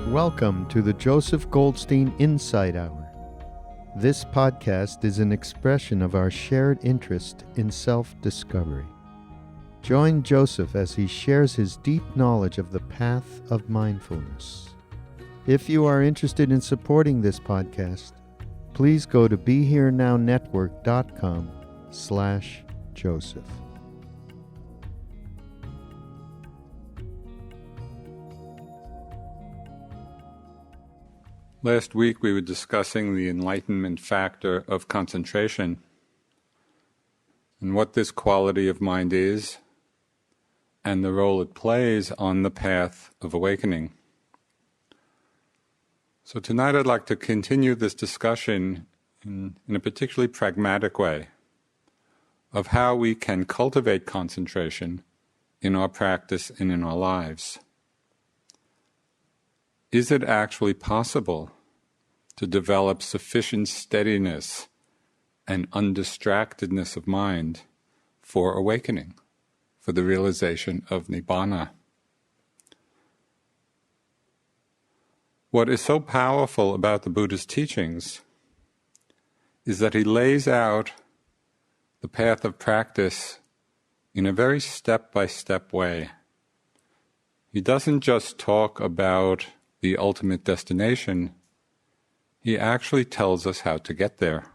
Welcome to the Joseph Goldstein Insight Hour. This podcast is an expression of our shared interest in self-discovery. Join Joseph as he shares his deep knowledge of the path of mindfulness. If you are interested in supporting this podcast, please go to BeHereNowNetwork.com/Joseph. Last week we were discussing the enlightenment factor of concentration and what this quality of mind is and the role it plays on the path of awakening. So tonight I'd like to continue this discussion in a particularly pragmatic way of how we can cultivate concentration in our practice and in our lives. Is it actually possible to develop sufficient steadiness and undistractedness of mind for awakening, for the realization of Nibbana? What is so powerful about the Buddha's teachings is that he lays out the path of practice in a very step-by-step way. He doesn't just talk about the ultimate destination, he actually tells us how to get there.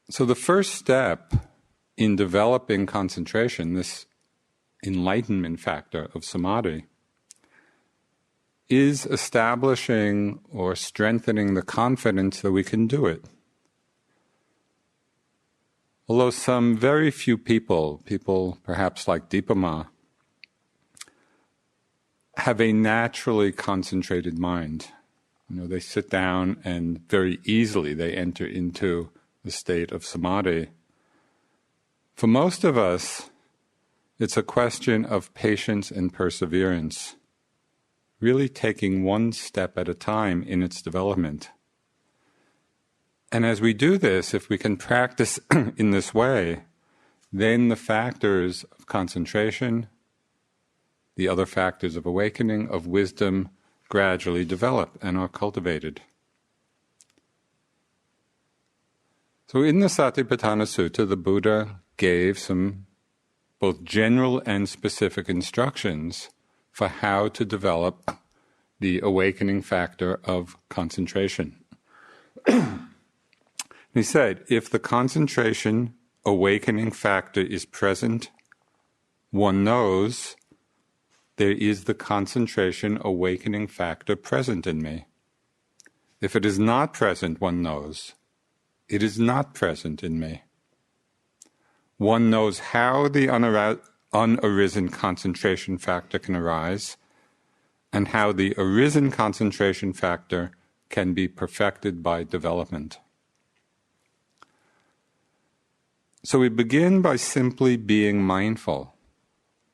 So the first step in developing concentration, this enlightenment factor of samadhi, is establishing or strengthening the confidence that we can do it. Although some very few people perhaps like Deepen, have a naturally concentrated mind. They sit down and very easily they enter into the state of samadhi. For most of us, it's a question of patience and perseverance, really taking one step at a time in its development. And as we do this, if we can practice in this way, then the factors of concentration, the other factors of awakening, of wisdom, gradually develop and are cultivated. So in the Satipatthana Sutta, the Buddha gave some both general and specific instructions for how to develop the awakening factor of concentration. He said, if the concentration awakening factor is present, one knows there is the concentration awakening factor present in me. If it is not present, one knows it is not present in me. One knows how the unarisen concentration factor can arise and how the arisen concentration factor can be perfected by development. So we begin by simply being mindful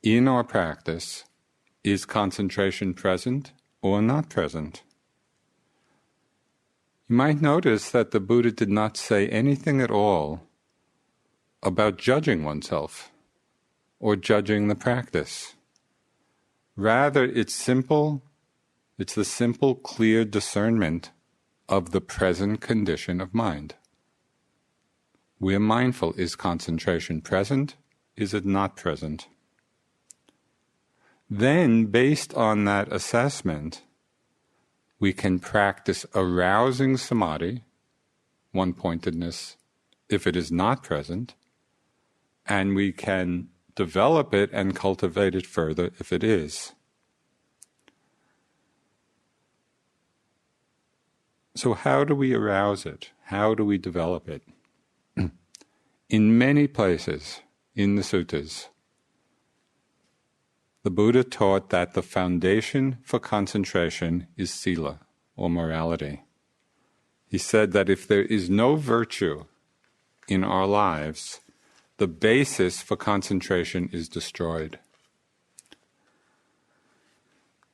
in our practice. Is concentration present or not present? You might notice that the Buddha did not say anything at all about judging oneself or judging the practice. Rather, it's the simple, clear discernment of the present condition of mind. We are mindful. Is concentration present? Is it not present? Then, based on that assessment, we can practice arousing samadhi, one-pointedness, if it is not present, and we can develop it and cultivate it further if it is. So how do we arouse it? How do we develop it? In many places in the suttas, the Buddha taught that the foundation for concentration is Sila, or morality. He said that if there is no virtue in our lives, the basis for concentration is destroyed.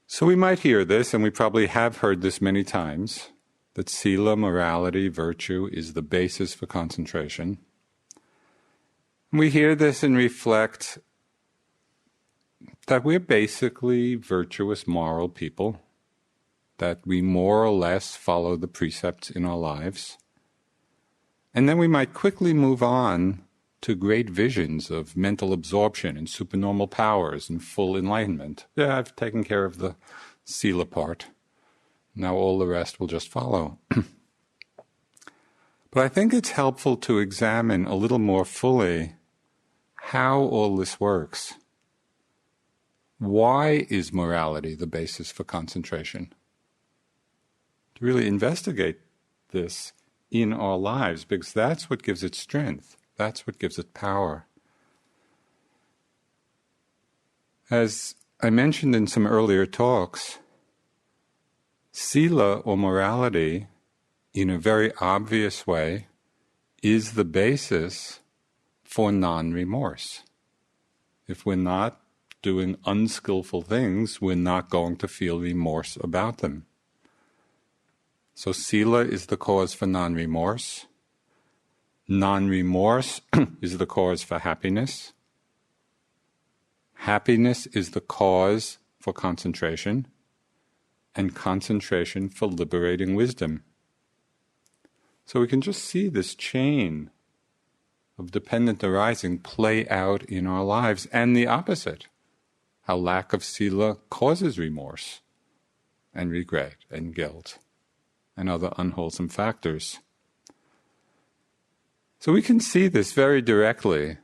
So we might hear this, and we probably have heard this many times, that Sila, morality, virtue is the basis for concentration. We hear this and reflect that we're basically virtuous, moral people, that we more or less follow the precepts in our lives. And then we might quickly move on to great visions of mental absorption and supernormal powers and full enlightenment. Yeah, I've taken care of the Sila part. Now all the rest will just follow. But I think it's helpful to examine a little more fully how all this works. Why is morality the basis for concentration? To really investigate this in our lives, because that's what gives it strength. That's what gives it power. As I mentioned in some earlier talks, Sila, or morality, in a very obvious way, is the basis for non-remorse. If we're not doing unskillful things, we're not going to feel remorse about them. So Sila is the cause for non-remorse. Non-remorse is the cause for happiness. Happiness is the cause for concentration, and concentration for liberating wisdom. So we can just see this chain of dependent arising play out in our lives, and the opposite, how lack of Sila causes remorse and regret and guilt and other unwholesome factors. So we can see this very directly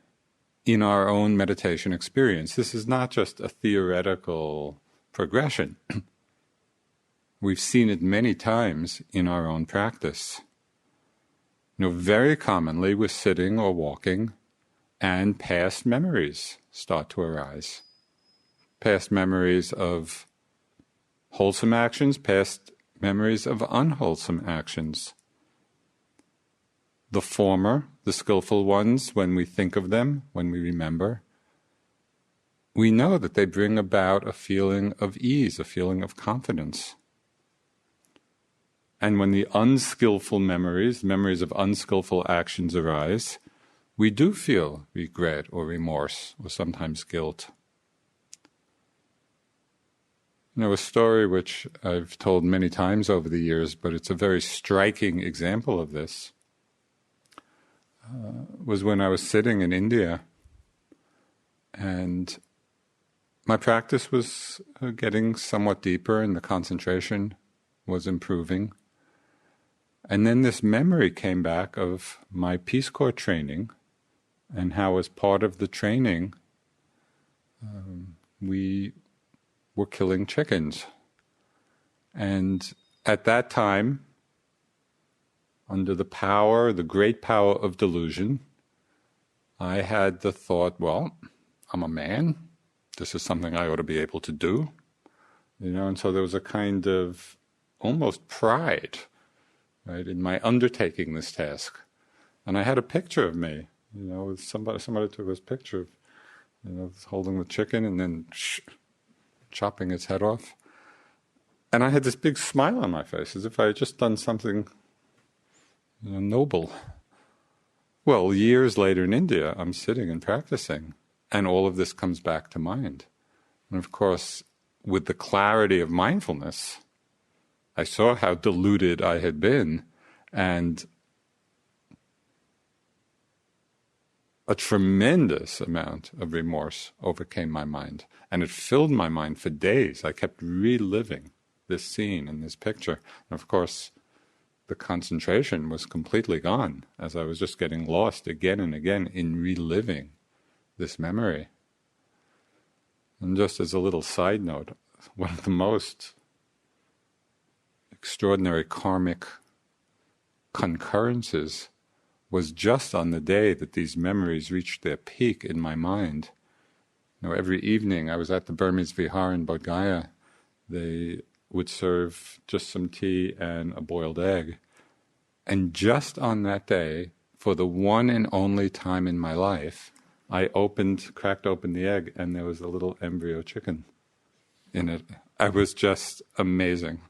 in our own meditation experience. This is not just a theoretical progression. We've seen it many times in our own practice. Very commonly we're sitting or walking and past memories start to arise. Past memories of wholesome actions, past memories of unwholesome actions. The former, the skillful ones, when we think of them, when we remember, we know that they bring about a feeling of ease, a feeling of confidence. And when the unskillful memories, memories of unskillful actions arise, we do feel regret or remorse or sometimes guilt. A story which I've told many times over the years, but it's a very striking example of this, was when I was sitting in India, and my practice was getting somewhat deeper and the concentration was improving. And then this memory came back of my Peace Corps training, and how as part of the training we were killing chickens. And at that time, under the great power of delusion, I had the thought, well, I'm a man, this is something I ought to be able to do. And so there was a kind of almost pride, right, in my undertaking this task. And I had a picture of me, somebody took this picture of, holding the chicken and then chopping its head off. And I had this big smile on my face, as if I had just done something noble. Well, years later in India, I'm sitting and practicing, and all of this comes back to mind. And of course, with the clarity of mindfulness, I saw how deluded I had been, and a tremendous amount of remorse overcame my mind. And it filled my mind for days. I kept reliving this scene and this picture. And of course, the concentration was completely gone, as I was just getting lost again and again in reliving this memory. And just as a little side note, one of the most extraordinary karmic concurrences was just on the day that these memories reached their peak in my mind. Every evening I was at the Burmese Vihar in Bodh Gaya. They would serve just some tea and a boiled egg. And just on that day, for the one and only time in my life, I cracked open the egg, and there was a little embryo chicken in it. I was just amazing.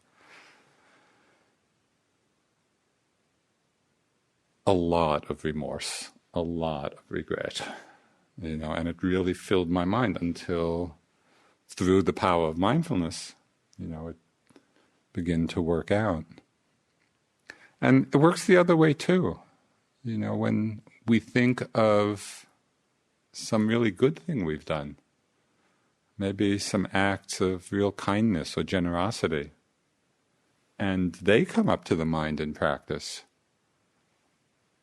A lot of remorse, a lot of regret, and it really filled my mind until through the power of mindfulness, it begin to work out. And it works the other way too. When we think of some really good thing we've done, maybe some acts of real kindness or generosity, and they come up to the mind in practice.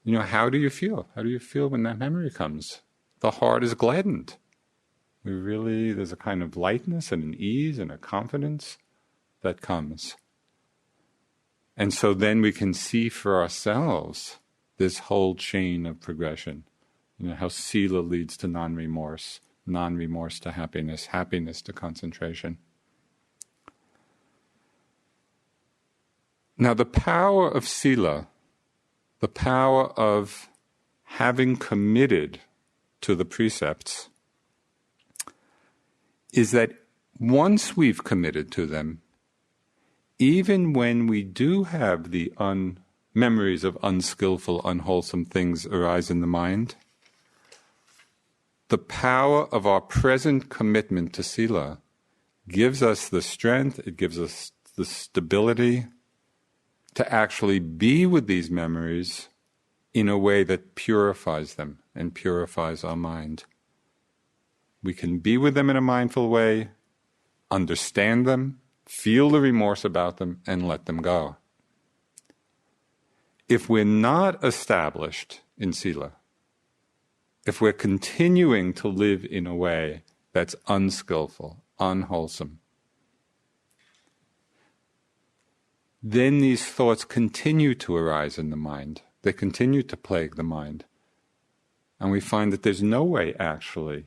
How do you feel? How do you feel when that memory comes? The heart is gladdened. There's a kind of lightness and an ease and a confidence that comes. And so then we can see for ourselves this whole chain of progression. How Sila leads to non-remorse, non-remorse to happiness, happiness to concentration. Now the power of Sila, the power of having committed to the precepts, is that once we've committed to them, even when we do have the memories of unskillful, unwholesome things arise in the mind, the power of our present commitment to Sila gives us the strength, it gives us the stability to actually be with these memories in a way that purifies them and purifies our mind. We can be with them in a mindful way, understand them, feel the remorse about them, and let them go. If we're not established in Sila, if we're continuing to live in a way that's unskillful, unwholesome, then these thoughts continue to arise in the mind. They continue to plague the mind. And we find that there's no way actually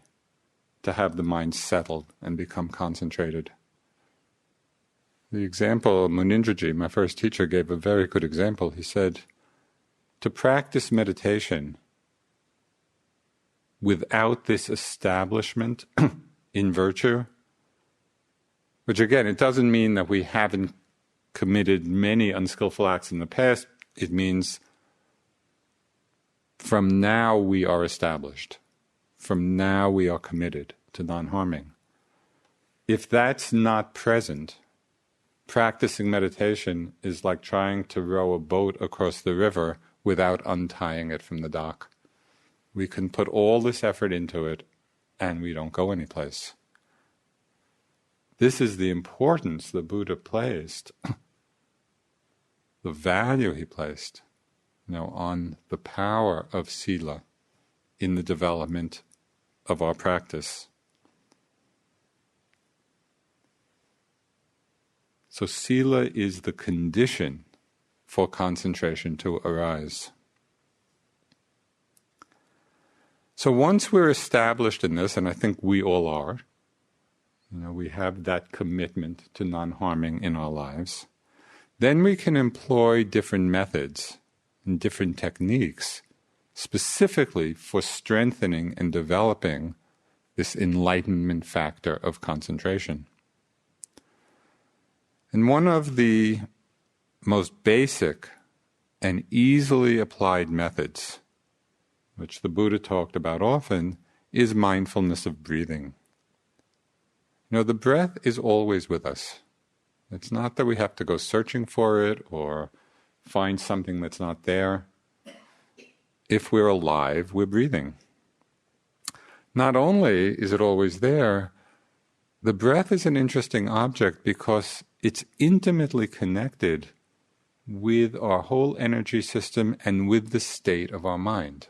to have the mind settled and become concentrated. The example, Munindraji, my first teacher, gave a very good example. He said, to practice meditation without this establishment in virtue, which again, it doesn't mean that we haven't committed many unskillful acts in the past. It means from now we are established. From now we are committed to non-harming. If that's not present, practicing meditation is like trying to row a boat across the river without untying it from the dock. We can put all this effort into it and we don't go anyplace. This is the importance the Buddha placed, the value he placed, on the power of Sila in the development of our practice. So Sila is the condition for concentration to arise. So once we're established in this, and I think we all are, we have that commitment to non-harming in our lives, then we can employ different methods and different techniques specifically for strengthening and developing this enlightenment factor of concentration. And one of the most basic and easily applied methods, which the Buddha talked about often, is mindfulness of breathing. The breath is always with us. It's not that we have to go searching for it or find something that's not there. If we're alive, we're breathing. Not only is it always there, the breath is an interesting object because it's intimately connected with our whole energy system and with the state of our mind.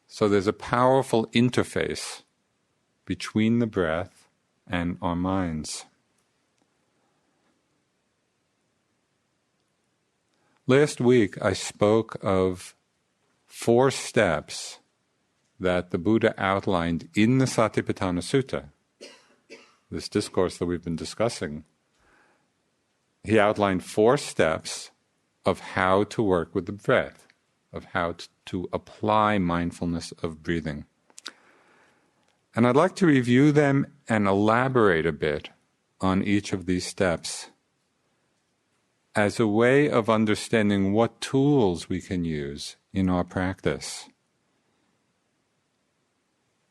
So there's a powerful interface between the breath and our minds. Last week I spoke of 4 steps that the Buddha outlined in the Satipatthana Sutta, this discourse that we've been discussing. He outlined 4 steps of how to work with the breath, of how to apply mindfulness of breathing. And I'd like to review them and elaborate a bit on each of these steps as a way of understanding what tools we can use in our practice.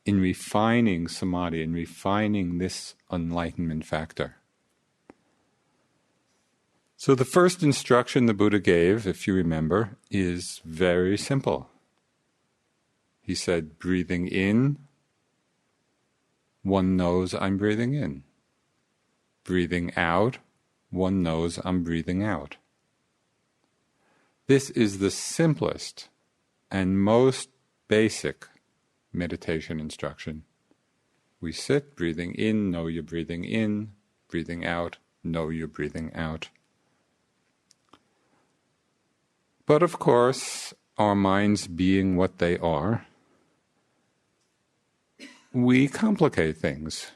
in refining samadhi, in refining this enlightenment factor. So the first instruction the Buddha gave, if you remember, is very simple. He said, breathing in, one knows I'm breathing in. Breathing out, one knows I'm breathing out. This is the simplest and most basic meditation instruction. We sit, breathing in, know you're breathing in, breathing out, know you're breathing out. But of course, our minds being what they are, we complicate things,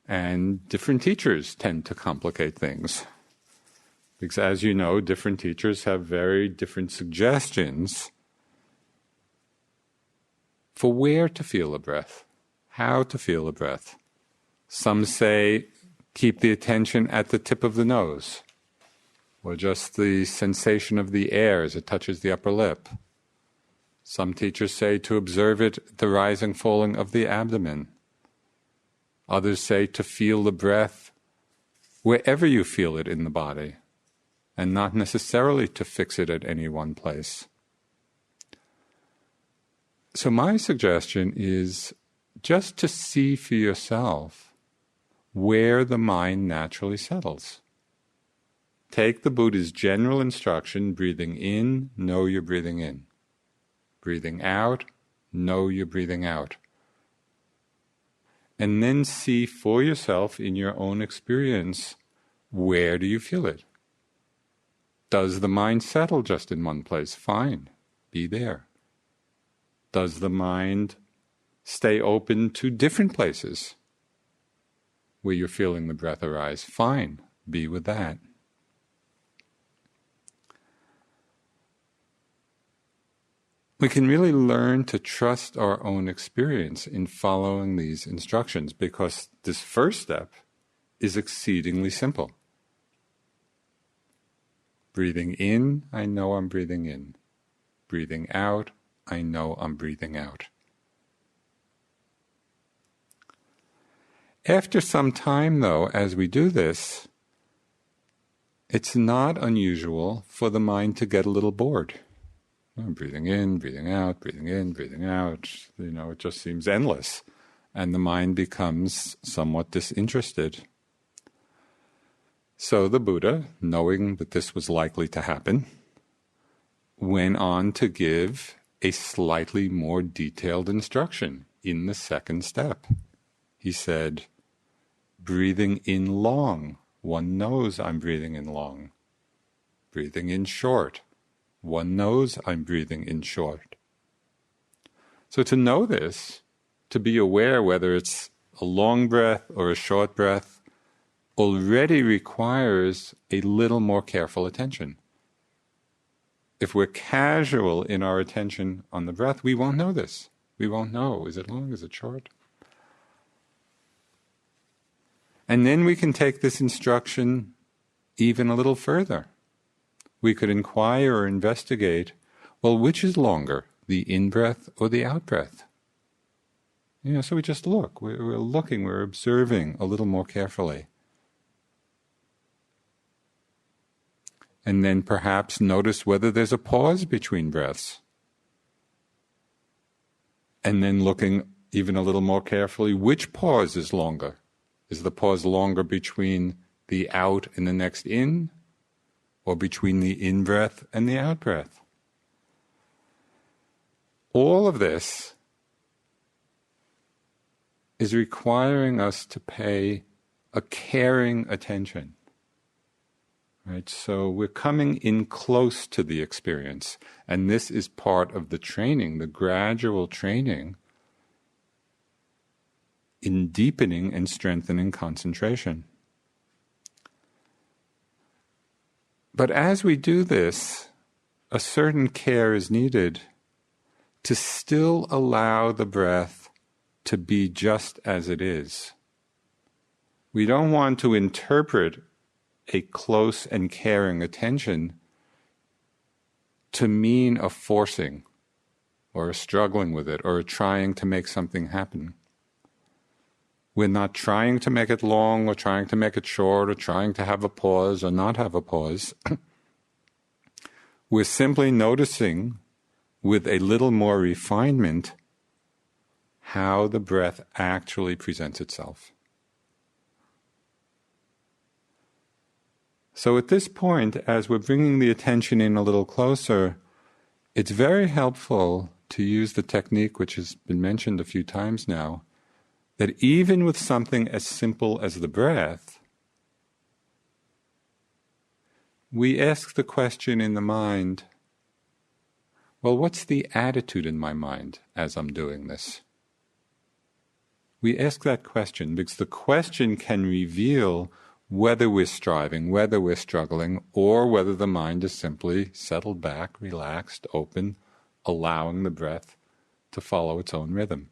and different teachers tend to complicate things. Because as you know, different teachers have very different suggestions for where to feel a breath, how to feel a breath. Some say, keep the attention at the tip of the nose, or just the sensation of the air as it touches the upper lip. Some teachers say to observe it, the rising, falling of the abdomen. Others say to feel the breath wherever you feel it in the body, and not necessarily to fix it at any one place. So my suggestion is just to see for yourself where the mind naturally settles. Take the Buddha's general instruction, breathing in, know you're breathing in. Breathing out, know you're breathing out. And then see for yourself in your own experience, where do you feel it? Does the mind settle just in one place? Fine, be there. Does the mind stay open to different places where you're feeling the breath arise? Fine, be with that. We can really learn to trust our own experience in following these instructions, because this first step is exceedingly simple. Breathing in, I know I'm breathing in. Breathing out, I know I'm breathing out. After some time, though, as we do this, it's not unusual for the mind to get a little bored. I'm breathing in, breathing out, breathing in, breathing out. It just seems endless. And the mind becomes somewhat disinterested. So the Buddha, knowing that this was likely to happen, went on to give a slightly more detailed instruction in the second step. He said, breathing in long, one knows I'm breathing in long. Breathing in short, one knows I'm breathing in short. So to know this, to be aware whether it's a long breath or a short breath, already requires a little more careful attention. If we're casual in our attention on the breath, we won't know this. We won't know, is it long, is it short? And then we can take this instruction even a little further. We could inquire or investigate, well, which is longer, the in-breath or the out-breath? So we just look. We're looking, we're observing a little more carefully. And then perhaps notice whether there's a pause between breaths. And then looking even a little more carefully, which pause is longer? Is the pause longer between the out and the next in? Or between the in-breath and the out-breath? All of this is requiring us to pay a caring attention. Right? So we're coming in close to the experience, and this is part of the training, the gradual training in deepening and strengthening concentration. But as we do this, a certain care is needed to still allow the breath to be just as it is. We don't want to interpret a close and caring attention to mean a forcing or struggling with it, or trying to make something happen. We're not trying to make it long, or trying to make it short, or trying to have a pause or not have a pause. We're simply noticing with a little more refinement how the breath actually presents itself. So at this point, as we're bringing the attention in a little closer, it's very helpful to use the technique which has been mentioned a few times now, that even with something as simple as the breath, we ask the question in the mind, well, what's the attitude in my mind as I'm doing this? We ask that question because the question can reveal whether we're striving, whether we're struggling, or whether the mind is simply settled back, relaxed, open, allowing the breath to follow its own rhythm.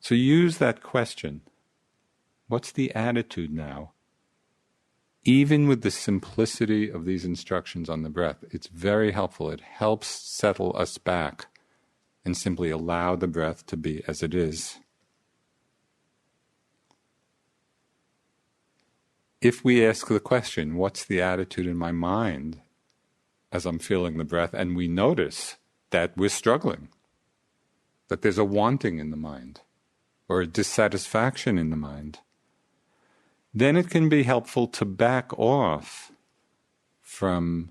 So use that question. What's the attitude now? Even with the simplicity of these instructions on the breath, it's very helpful. It helps settle us back and simply allow the breath to be as it is. If we ask the question, what's the attitude in my mind as I'm feeling the breath, and we notice that we're struggling, that there's a wanting in the mind, or a dissatisfaction in the mind, then it can be helpful to back off from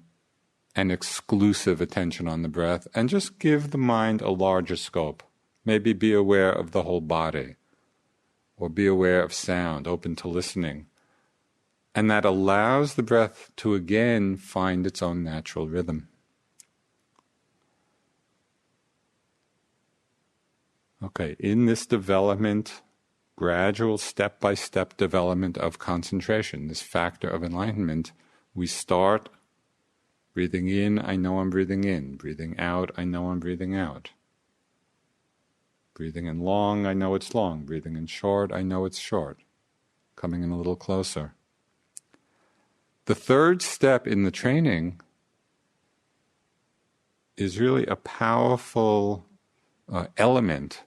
an exclusive attention on the breath and just give the mind a larger scope. Maybe be aware of the whole body, or be aware of sound, open to listening. And that allows the breath to again find its own natural rhythm. Okay, in this development, gradual step-by-step development of concentration, this factor of enlightenment, we start breathing in, I know I'm breathing in. Breathing out, I know I'm breathing out. Breathing in long, I know it's long. Breathing in short, I know it's short. Coming in a little closer. The third step in the training is really a powerful element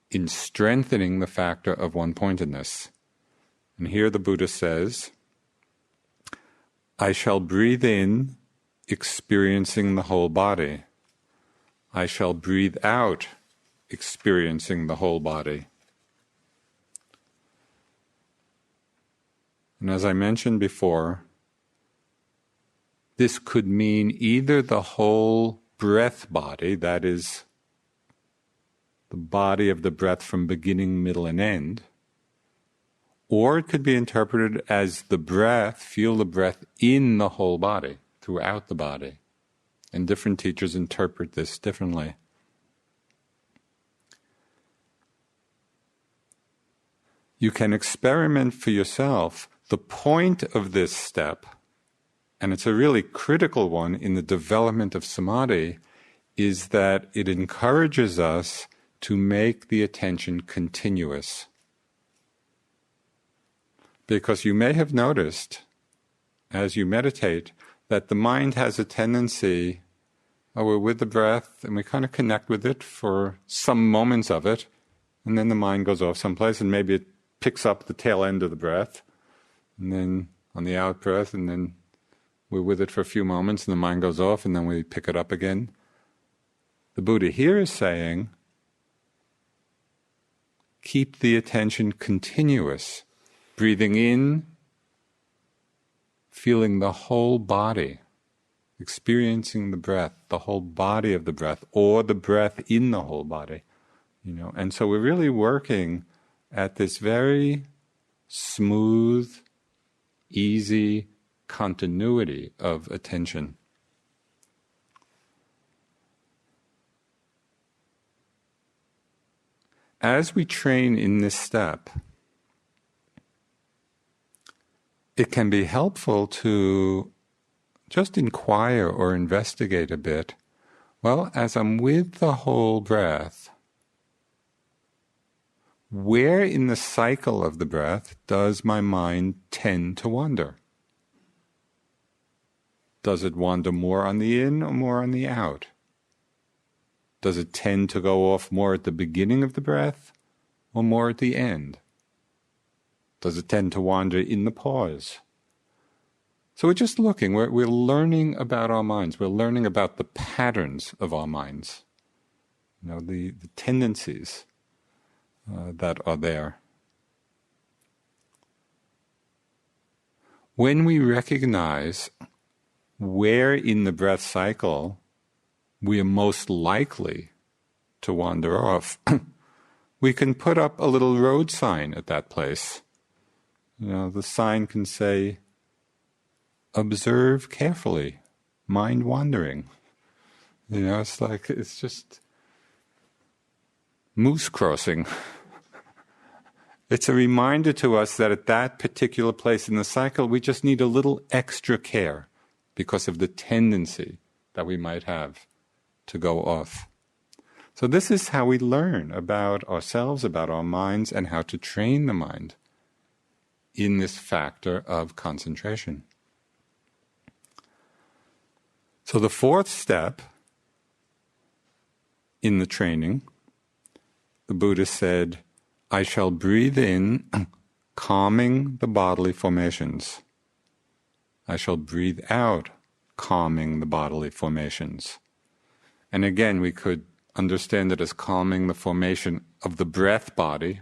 in strengthening the factor of one-pointedness. And here the Buddha says, I shall breathe in, experiencing the whole body. I shall breathe out, experiencing the whole body. And as I mentioned before, this could mean either the whole breath body, that is, the body of the breath from beginning, middle, and end, or it could be interpreted as the breath, feel the breath in the whole body, throughout the body. And different teachers interpret this differently. You can experiment for yourself. The point of this step, and it's a really critical one in the development of samadhi, is that it encourages us to make the attention continuous. Because you may have noticed, as you meditate, that the mind has a tendency, we're with the breath and we kind of connect with it for some moments of it, and then the mind goes off someplace and maybe it picks up the tail end of the breath, and then on the out breath, and then we're with it for a few moments and the mind goes off and then we pick it up again. The Buddha here is saying, keep the attention continuous, breathing in, feeling the whole body, experiencing the breath, the whole body of the breath, or the breath in the whole body. And so we're really working at this very smooth, easy continuity of attention. As we train in this step, it can be helpful to just inquire or investigate a bit. Well, as I'm with the whole breath, where in the cycle of the breath does my mind tend to wander? Does it wander more on the in or more on the out? Does it tend to go off more at the beginning of the breath or more at the end? Does it tend to wander in the pause? So we're just looking, we're learning about our minds, we're learning about the patterns of our minds, the tendencies that are there. When we recognize where in the breath cycle we are most likely to wander off, we can put up a little road sign at that place. The sign can say, "Observe carefully, mind wandering." It's just moose crossing. It's a reminder to us that at that particular place in the cycle, we just need a little extra care because of the tendency that we might have to go off. So this is how we learn about ourselves, about our minds, and how to train the mind in this factor of concentration. So the fourth step in the training, the Buddha said, "I shall breathe in, calming the bodily formations. I shall breathe out, calming the bodily formations." And again, we could understand it as calming the formation of the breath body,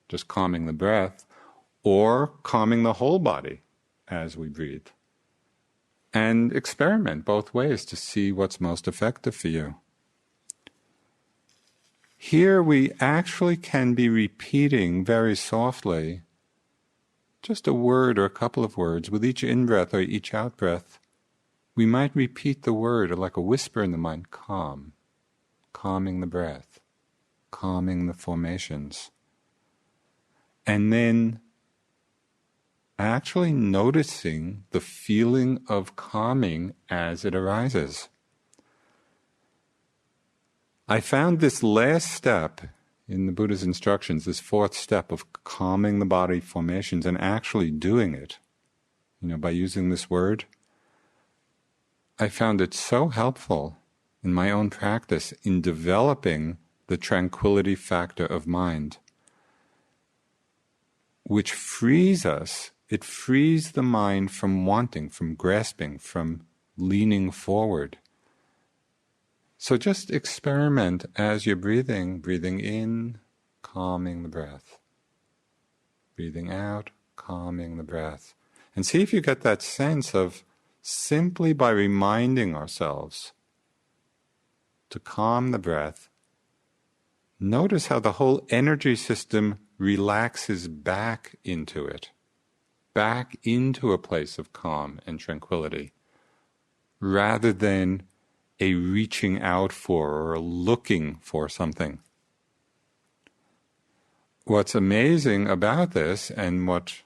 just calming the breath, or calming the whole body as we breathe. And experiment both ways to see what's most effective for you. Here we actually can be repeating very softly just a word or a couple of words with each in-breath or each out-breath. We might repeat the word like a whisper in the mind, calm, calming the breath, calming the formations. And then actually noticing the feeling of calming as it arises. I found this last step in the Buddha's instructions, this fourth step of calming the body formations and actually doing it, by using this word, I found it so helpful in my own practice in developing the tranquility factor of mind, which frees us. It frees the mind from wanting, from grasping, from leaning forward. So just experiment as you're breathing in, calming the breath. Breathing out, calming the breath. And see if you get that sense of simply by reminding ourselves to calm the breath, notice how the whole energy system relaxes back into it, back into a place of calm and tranquility, rather than a reaching out for or a looking for something. What's amazing about this, and what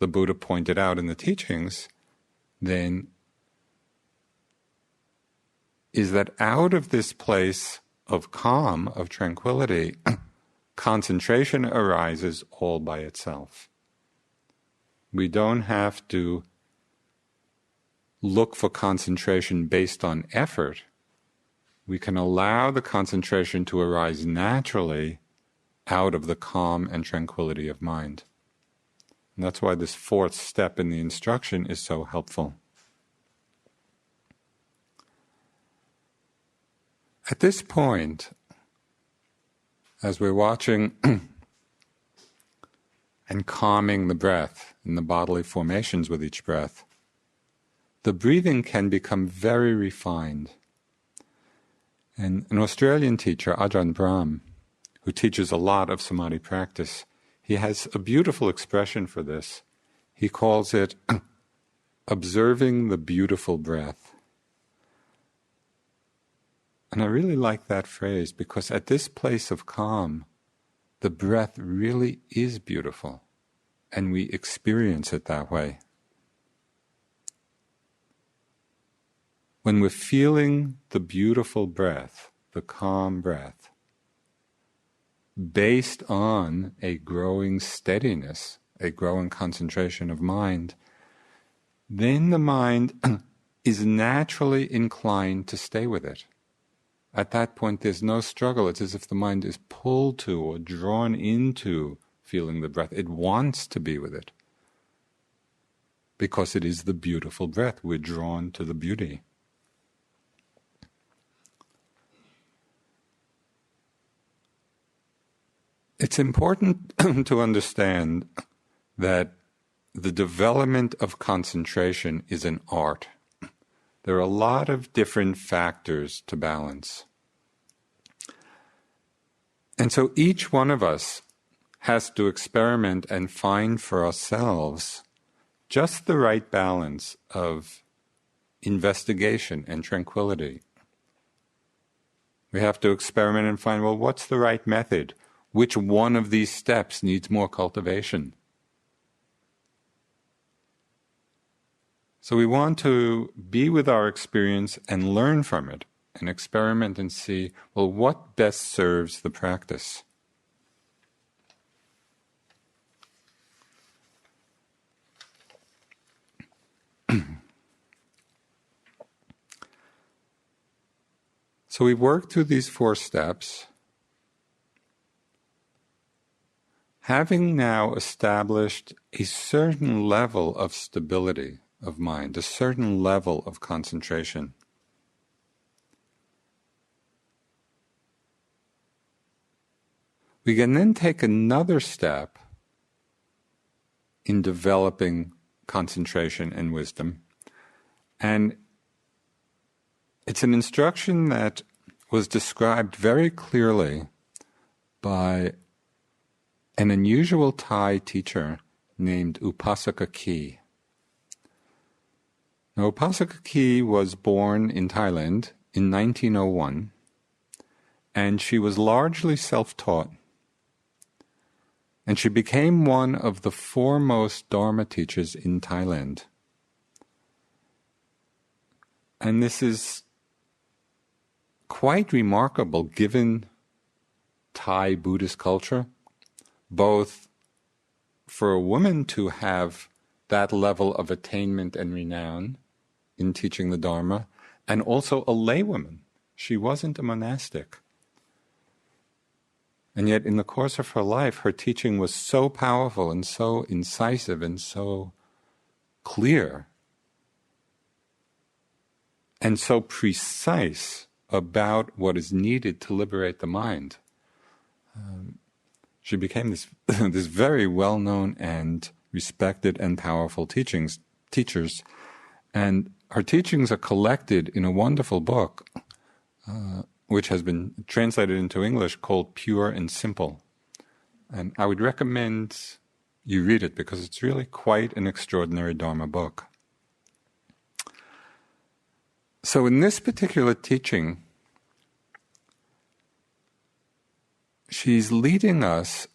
the Buddha pointed out in the teachings, then, is that out of this place of calm, of tranquility, concentration arises all by itself. We don't have to look for concentration based on effort. We can allow the concentration to arise naturally out of the calm and tranquility of mind. And that's why this fourth step in the instruction is so helpful. At this point, as we're watching and calming the breath and the bodily formations with each breath, the breathing can become very refined. And an Australian teacher, Ajahn Brahm, who teaches a lot of samadhi practice, he has a beautiful expression for this. He calls it observing the beautiful breath. And I really like that phrase because at this place of calm, the breath really is beautiful, and we experience it that way. When we're feeling the beautiful breath, the calm breath, based on a growing steadiness, a growing concentration of mind, then the mind is naturally inclined to stay with it. At that point, there's no struggle. It's as if the mind is pulled to or drawn into feeling the breath. It wants to be with it because it is the beautiful breath. We're drawn to the beauty. It's important to understand that the development of concentration is an art. There are a lot of different factors to balance. And so each one of us has to experiment and find for ourselves just the right balance of investigation and tranquility. We have to experiment and find, well, what's the right method? Which one of these steps needs more cultivation? So we want to be with our experience and learn from it and experiment and see, well, what best serves the practice? So we work through these 4 steps. Having now established a certain level of stability of mind, a certain level of concentration, we can then take another step in developing concentration and wisdom. And it's an instruction that was described very clearly by an unusual Thai teacher named Upasaka Kee. Now, Upasaka Kee was born in Thailand in 1901, and she was largely self-taught. And she became one of the foremost Dharma teachers in Thailand. And this is quite remarkable given Thai Buddhist culture, both for a woman to have that level of attainment and renown in teaching the Dharma, and also a laywoman. She wasn't a monastic. And yet in the course of her life, her teaching was so powerful and so incisive and so clear and so precise about what is needed to liberate the mind. She became this very well-known and respected and powerful teachers. And her teachings are collected in a wonderful book, which has been translated into English, called Pure and Simple. And I would recommend you read it because it's really quite an extraordinary Dharma book. So in this particular teaching, she's leading us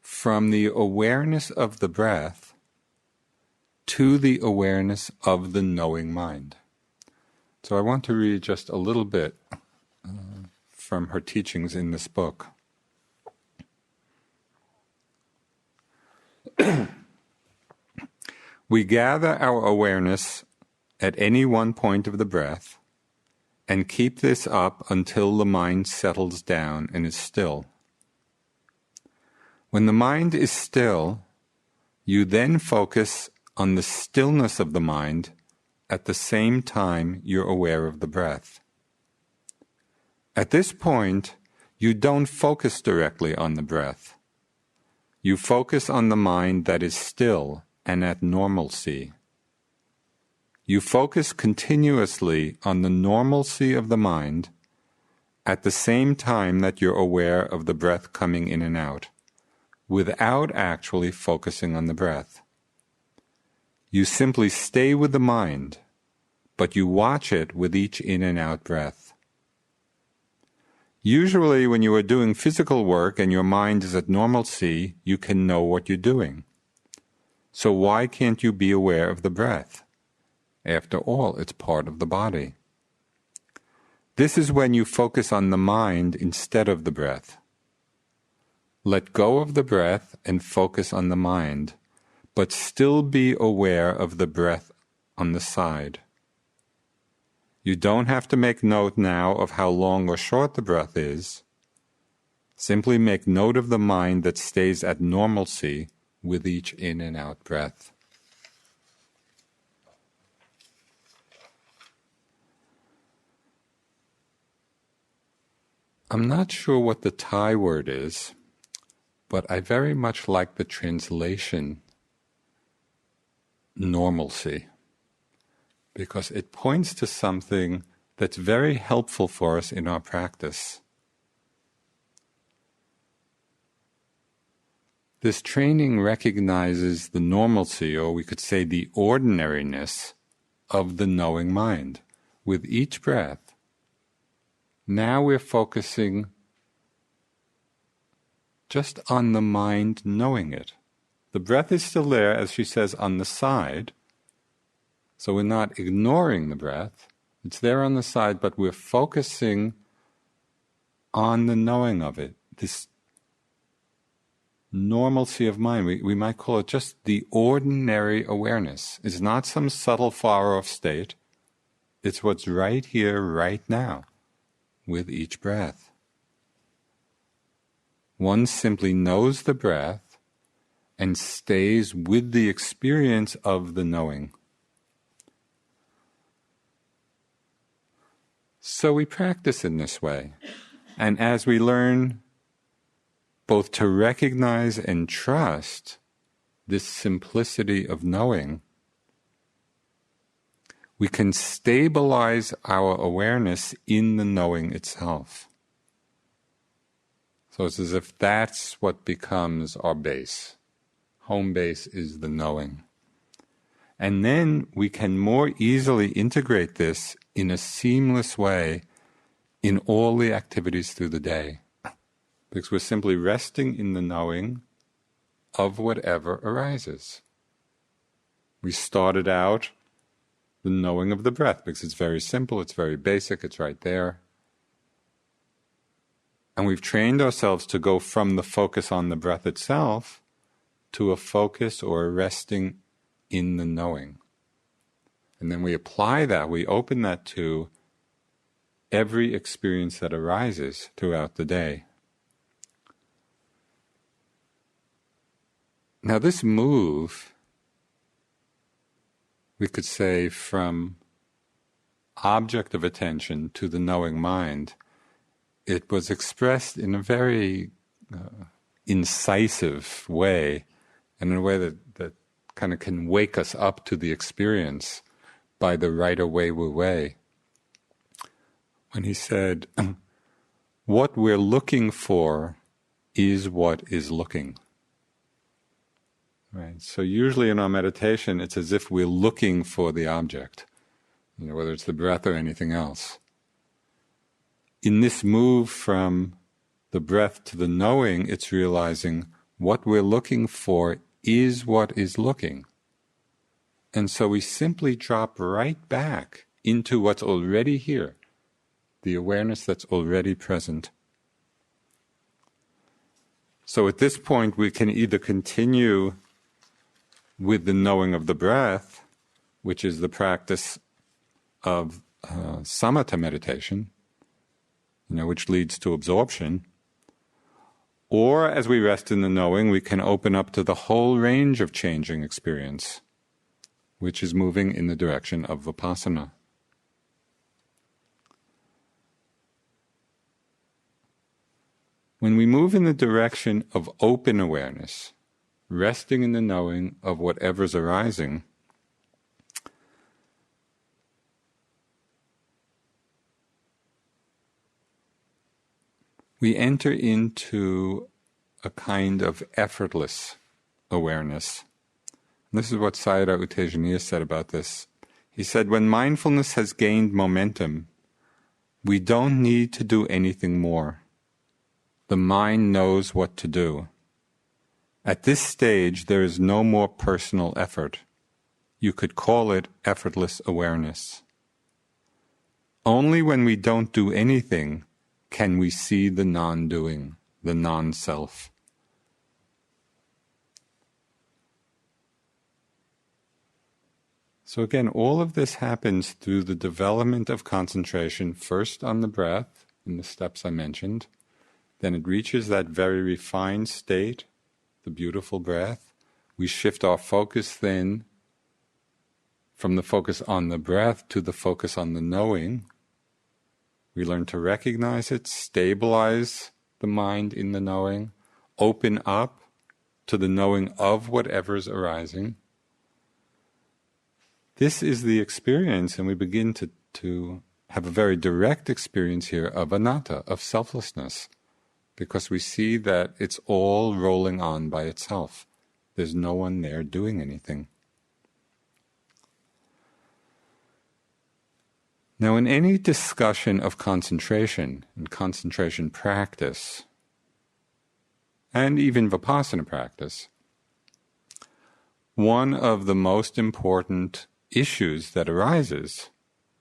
from the awareness of the breath to the awareness of the knowing mind. So I want to read just a little bit from her teachings in this book. We gather our awareness at any one point of the breath and keep this up until the mind settles down and is still. When the mind is still, you then focus on the stillness of the mind at the same time you're aware of the breath. At this point, you don't focus directly on the breath. You focus on the mind that is still and at normalcy. You focus continuously on the normalcy of the mind at the same time that you're aware of the breath coming in and out, without actually focusing on the breath. You simply stay with the mind, but you watch it with each in and out breath. Usually when you are doing physical work and your mind is at normalcy, you can know what you're doing. So why can't you be aware of the breath? After all, it's part of the body. This is when you focus on the mind instead of the breath. Let go of the breath and focus on the mind, but still be aware of the breath on the side. You don't have to make note now of how long or short the breath is. Simply make note of the mind that stays at normalcy with each in and out breath. I'm not sure what the Thai word is, but I very much like the translation normalcy, because it points to something that's very helpful for us in our practice. This training recognizes the normalcy, or we could say the ordinariness, of the knowing mind. With each breath, now we're focusing just on the mind knowing it. The breath is still there, as she says, on the side. So we're not ignoring the breath. It's there on the side, but we're focusing on the knowing of it. This normalcy of mind, we might call it just the ordinary awareness. It's not some subtle far-off state. It's what's right here, right now, with each breath. One simply knows the breath and stays with the experience of the knowing. So we practice in this way. And as we learn both to recognize and trust this simplicity of knowing, we can stabilize our awareness in the knowing itself. So it's as if that's what becomes our base. Home base is the knowing. And then we can more easily integrate this in a seamless way in all the activities through the day. Because we're simply resting in the knowing of whatever arises. We started out the knowing of the breath because it's very simple, it's very basic, it's right there. And we've trained ourselves to go from the focus on the breath itself to a focus or a resting in the knowing. And then we apply that, we open that to every experience that arises throughout the day. Now this move, we could say, from object of attention to the knowing mind, it was expressed in a very incisive way, and in a way that kind of can wake us up to the experience by the right-away way. When he said, what we're looking for is what is looking. Right. So usually in our meditation, it's as if we're looking for the object, whether it's the breath or anything else. In this move from the breath to the knowing, it's realizing what we're looking for is what is looking. And so we simply drop right back into what's already here, the awareness that's already present. So at this point, we can either continue with the knowing of the breath, which is the practice of samatha meditation, which leads to absorption. Or as we rest in the knowing, we can open up to the whole range of changing experience, which is moving in the direction of vipassana. When we move in the direction of open awareness, resting in the knowing of whatever's arising, we enter into a kind of effortless awareness. And this is what Sayadaw U Tejaniya said about this. He said, when mindfulness has gained momentum, we don't need to do anything more. The mind knows what to do. At this stage, there is no more personal effort. You could call it effortless awareness. Only when we don't do anything can we see the non-doing, the non-self. So again, all of this happens through the development of concentration, first on the breath, in the steps I mentioned. Then it reaches that very refined state, the beautiful breath. We shift our focus then from the focus on the breath to the focus on the knowing. We learn to recognize it, stabilize the mind in the knowing, open up to the knowing of whatever's arising. This is the experience, and we begin to have a very direct experience here of anatta, of selflessness, because we see that it's all rolling on by itself. There's no one there doing anything. Now, in any discussion of concentration and concentration practice, and even vipassana practice, one of the most important issues that arises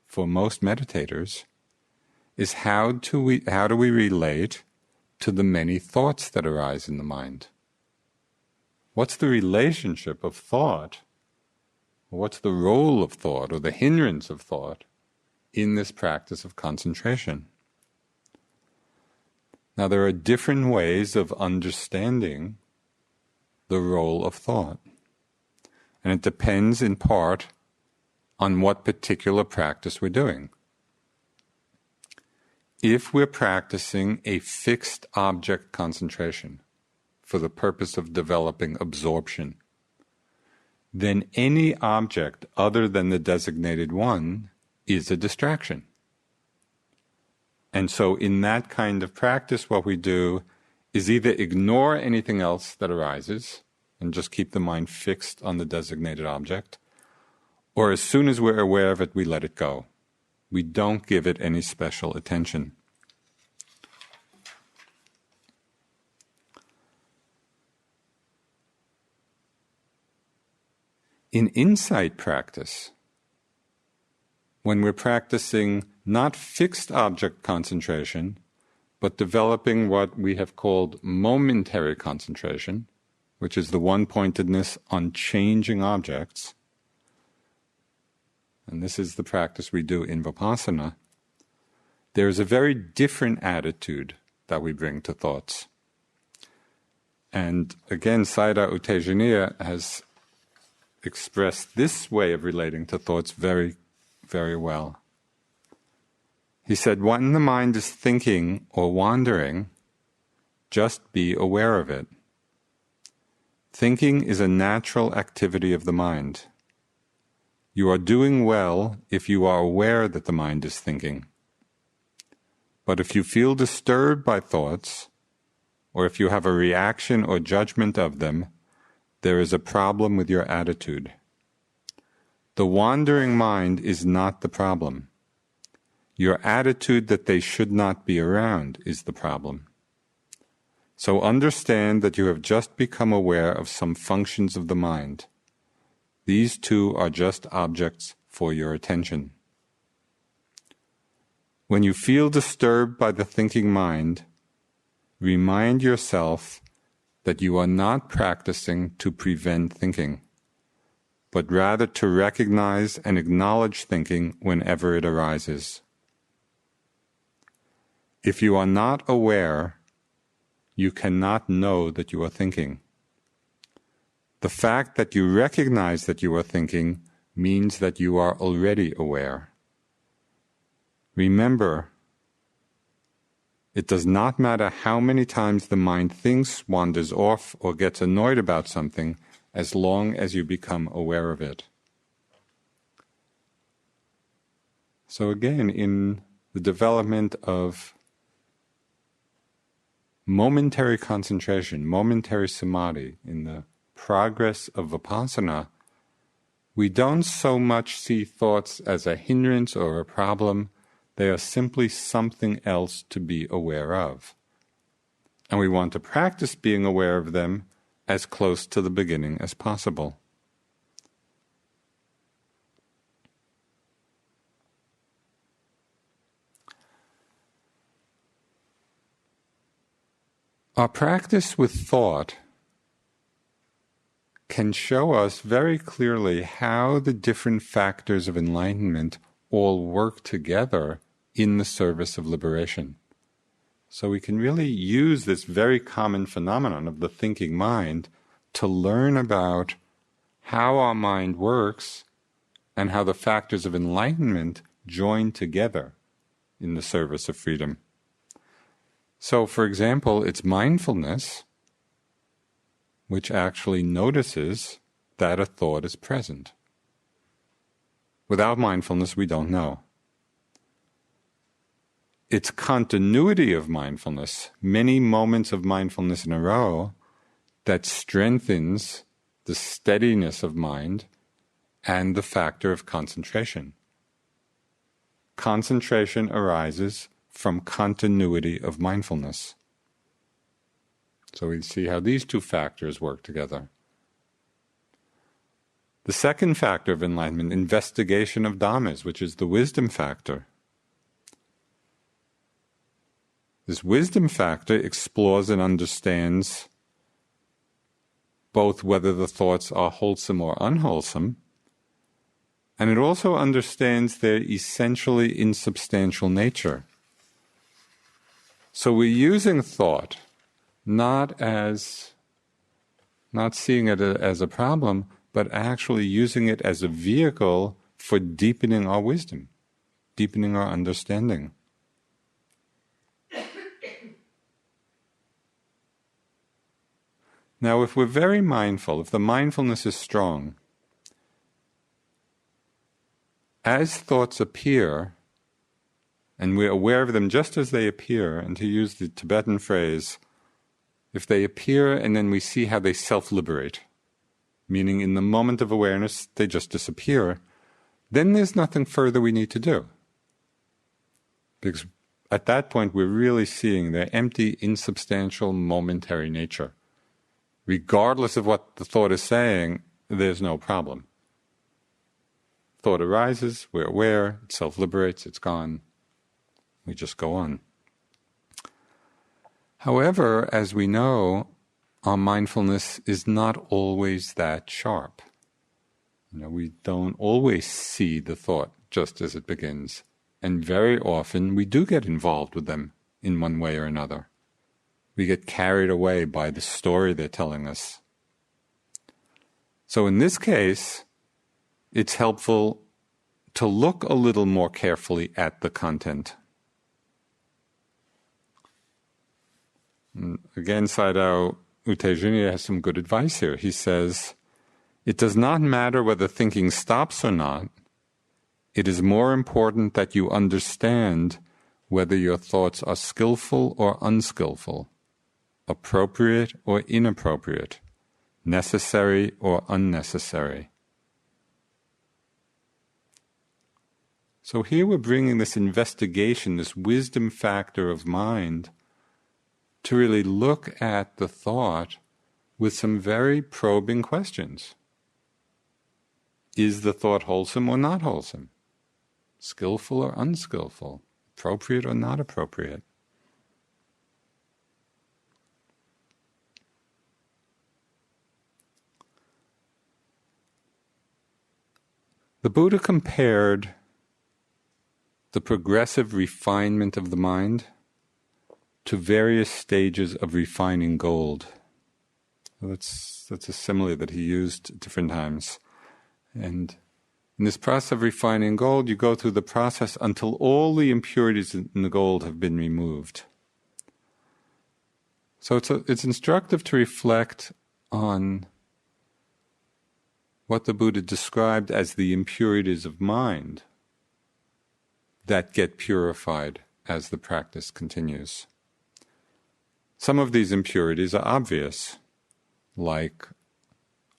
for most meditators is how do we relate to the many thoughts that arise in the mind? What's the relationship of thought? What's the role of thought or the hindrance of thought in this practice of concentration? Now, there are different ways of understanding the role of thought, and it depends in part on what particular practice we're doing. If we're practicing a fixed object concentration for the purpose of developing absorption, then any object other than the designated one is a distraction. And so in that kind of practice, what we do is either ignore anything else that arises and just keep the mind fixed on the designated object, or as soon as we're aware of it, we let it go. We don't give it any special attention. In insight practice, when we're practicing not fixed object concentration, but developing what we have called momentary concentration, which is the one-pointedness on changing objects, and this is the practice we do in Vipassana, there is a very different attitude that we bring to thoughts. And again, Sayadaw U Tejaniya has expressed this way of relating to thoughts very, very well. He said, when the mind is thinking or wandering, just be aware of it. Thinking is a natural activity of the mind. You are doing well if you are aware that the mind is thinking. But if you feel disturbed by thoughts, or if you have a reaction or judgment of them, there is a problem with your attitude. The wandering mind is not the problem. Your attitude that they should not be around is the problem. So understand that you have just become aware of some functions of the mind. These two are just objects for your attention. When you feel disturbed by the thinking mind, remind yourself that you are not practicing to prevent thinking, but rather to recognize and acknowledge thinking whenever it arises. If you are not aware, you cannot know that you are thinking. The fact that you recognize that you are thinking means that you are already aware. Remember, it does not matter how many times the mind thinks, wanders off, or gets annoyed about something, as long as you become aware of it. So again, in the development of momentary concentration, momentary samadhi, in the progress of Vipassana, we don't so much see thoughts as a hindrance or a problem. They are simply something else to be aware of. And we want to practice being aware of them as close to the beginning as possible. Our practice with thought can show us very clearly how the different factors of enlightenment all work together in the service of liberation. So we can really use this very common phenomenon of the thinking mind to learn about how our mind works and how the factors of enlightenment join together in the service of freedom. So, for example, it's mindfulness which actually notices that a thought is present. Without mindfulness, we don't know. It's continuity of mindfulness, many moments of mindfulness in a row, that strengthens the steadiness of mind and the factor of concentration. Concentration arises from continuity of mindfulness. So we see how these two factors work together. The second factor of enlightenment, investigation of dhammas, which is the wisdom factor. This wisdom factor explores and understands both whether the thoughts are wholesome or unwholesome, and it also understands their essentially insubstantial nature. So we're using thought not seeing it as a problem, but actually using it as a vehicle for deepening our wisdom, deepening our understanding. Now, if we're very mindful, if the mindfulness is strong, as thoughts appear, and we're aware of them just as they appear, and to use the Tibetan phrase, if they appear and then we see how they self-liberate, meaning in the moment of awareness they just disappear, then there's nothing further we need to do. Because at that point we're really seeing their empty, insubstantial, momentary nature. Regardless of what the thought is saying, there's no problem. Thought arises, we're aware, it self-liberates, it's gone. We just go on. However, as we know, our mindfulness is not always that sharp. We don't always see the thought just as it begins. And very often we do get involved with them in one way or another. We get carried away by the story they're telling us. So in this case, it's helpful to look a little more carefully at the content. Again, Sayadaw U Tejuniya has some good advice here. He says, it does not matter whether thinking stops or not. It is more important that you understand whether your thoughts are skillful or unskillful, appropriate or inappropriate, necessary or unnecessary. So here we're bringing this investigation, this wisdom factor of mind, to really look at the thought with some very probing questions. Is the thought wholesome or not wholesome? Skillful or unskillful? Appropriate or not appropriate? The Buddha compared the progressive refinement of the mind to various stages of refining gold. That's a simile that he used at different times. And in this process of refining gold, you go through the process until all the impurities in the gold have been removed. So it's instructive to reflect on what the Buddha described as the impurities of mind that get purified as the practice continues. Some of these impurities are obvious, like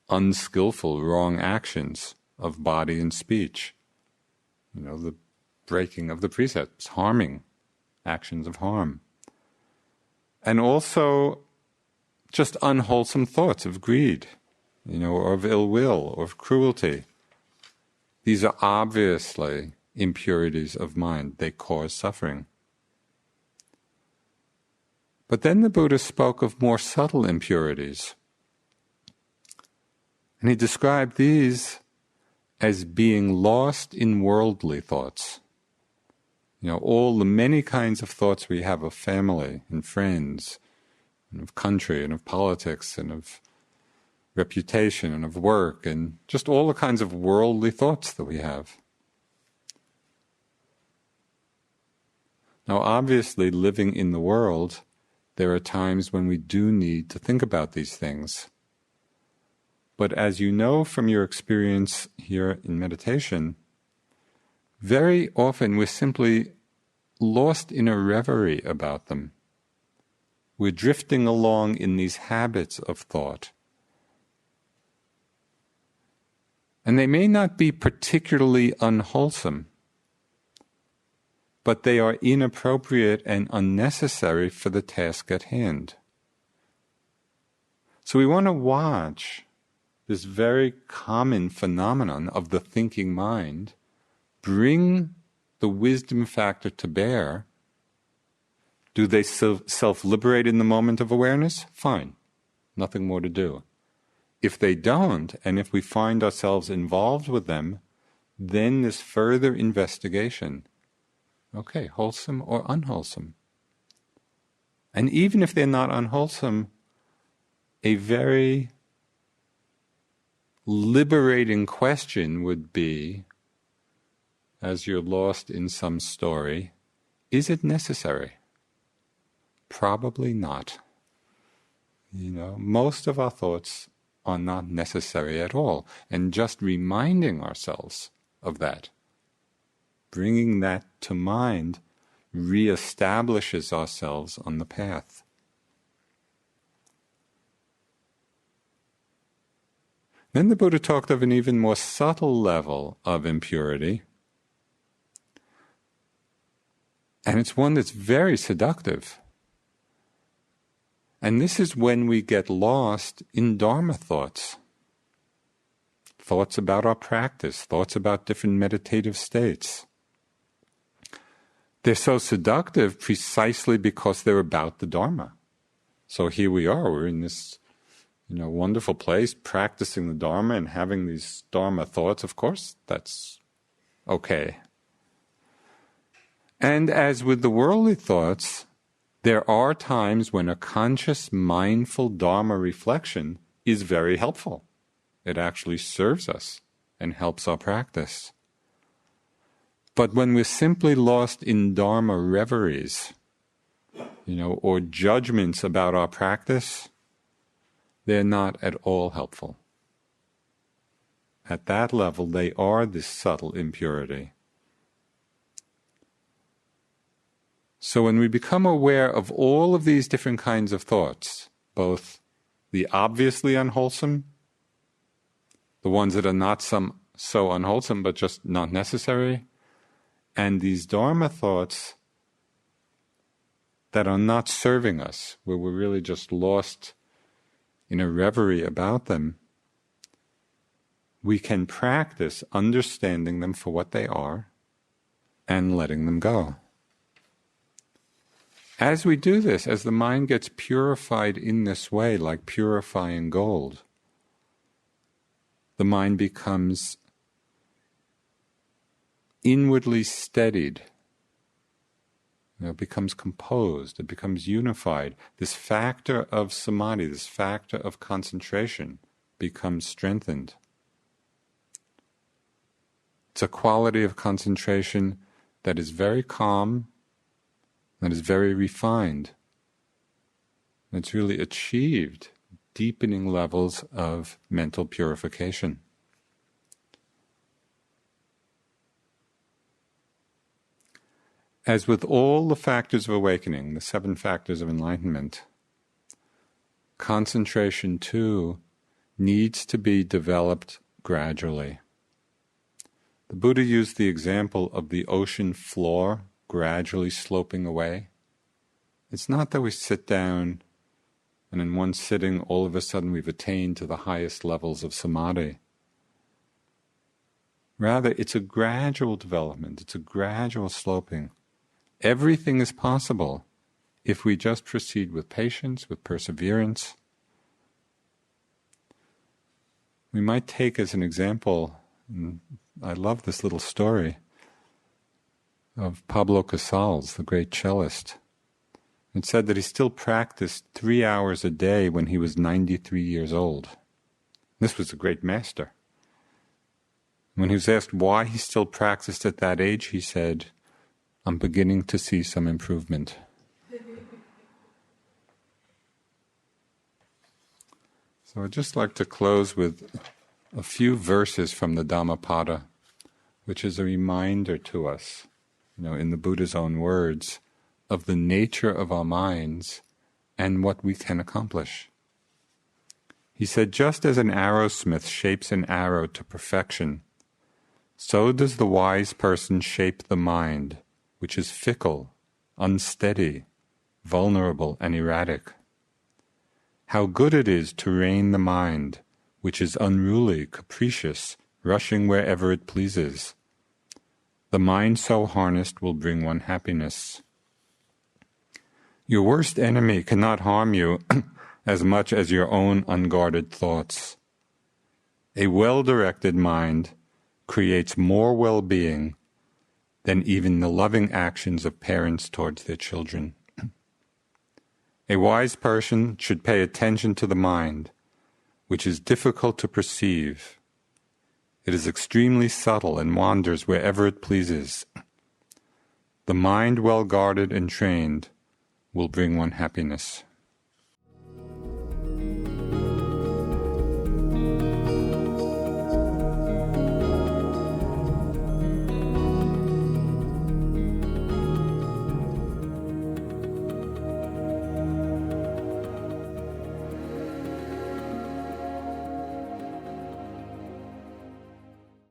unskillful, wrong actions of body and speech. The breaking of the precepts, harming, actions of harm. And also just unwholesome thoughts of greed, or of ill will, or of cruelty. These are obviously impurities of mind. They cause suffering. But then the Buddha spoke of more subtle impurities. And he described these as being lost in worldly thoughts. All the many kinds of thoughts we have of family and friends, and of country and of politics and of reputation and of work, and just all the kinds of worldly thoughts that we have. Now, obviously, living in the world, there are times when we do need to think about these things. But as you know from your experience here in meditation, very often we're simply lost in a reverie about them. We're drifting along in these habits of thought. And they may not be particularly unwholesome, but they are inappropriate and unnecessary for the task at hand. So we want to watch this very common phenomenon of the thinking mind, bring the wisdom factor to bear. Do they self-liberate in the moment of awareness? Fine. Nothing more to do. If they don't, and if we find ourselves involved with them, then there's further investigation. Okay, wholesome or unwholesome? And even if they're not unwholesome, a very liberating question would be, as you're lost in some story, is it necessary? Probably not. Most of our thoughts are not necessary at all. And just reminding ourselves of that, bringing that to mind, reestablishes ourselves on the path. Then the Buddha talked of an even more subtle level of impurity. And it's one that's very seductive. And this is when we get lost in Dharma thoughts. Thoughts about our practice, thoughts about different meditative states. They're so seductive precisely because they're about the Dharma. So here we are, we're in this wonderful place, practicing the Dharma and having these Dharma thoughts. Of course, that's okay. And as with the worldly thoughts, there are times when a conscious, mindful Dharma reflection is very helpful. It actually serves us and helps our practice. But when we're simply lost in Dharma reveries, or judgments about our practice, they're not at all helpful. At that level, they are this subtle impurity. So when we become aware of all of these different kinds of thoughts, both the obviously unwholesome, the ones that are not so unwholesome but just not necessary, and these Dharma thoughts that are not serving us, where we're really just lost in a reverie about them, we can practice understanding them for what they are and letting them go. As we do this, as the mind gets purified in this way, like purifying gold, the mind becomes inwardly steadied. It becomes composed, it becomes unified. This factor of samadhi, this factor of concentration becomes strengthened. It's a quality of concentration that is very calm, that is very refined. It's really achieved deepening levels of mental purification. As with all the factors of awakening, the 7 factors of enlightenment, concentration too needs to be developed gradually. The Buddha used the example of the ocean floor gradually sloping away. It's not that we sit down and in one sitting all of a sudden we've attained to the highest levels of samadhi. Rather, it's a gradual development, it's a gradual sloping. Everything is possible if we just proceed with patience, with perseverance. we might take as an example, and I love this little story of Pablo Casals, the great cellist. It said that he still practiced 3 hours a day when he was 93 years old. This was a great master. When he was asked why he still practiced at that age, he said, "I'm beginning to see some improvement." So I'd just like to close with a few verses from the Dhammapada, which is a reminder to us, in the Buddha's own words, of the nature of our minds and what we can accomplish. He said, "Just as an arrowsmith shapes an arrow to perfection, so does the wise person shape the mind, which is fickle, unsteady, vulnerable, and erratic. How good it is to rein the mind, which is unruly, capricious, rushing wherever it pleases. The mind so harnessed will bring one happiness. Your worst enemy cannot harm you as much as your own unguarded thoughts. A well-directed mind creates more well-being than even the loving actions of parents towards their children. A wise person should pay attention to the mind, which is difficult to perceive. It is extremely subtle and wanders wherever it pleases. The mind well guarded and trained will bring one happiness."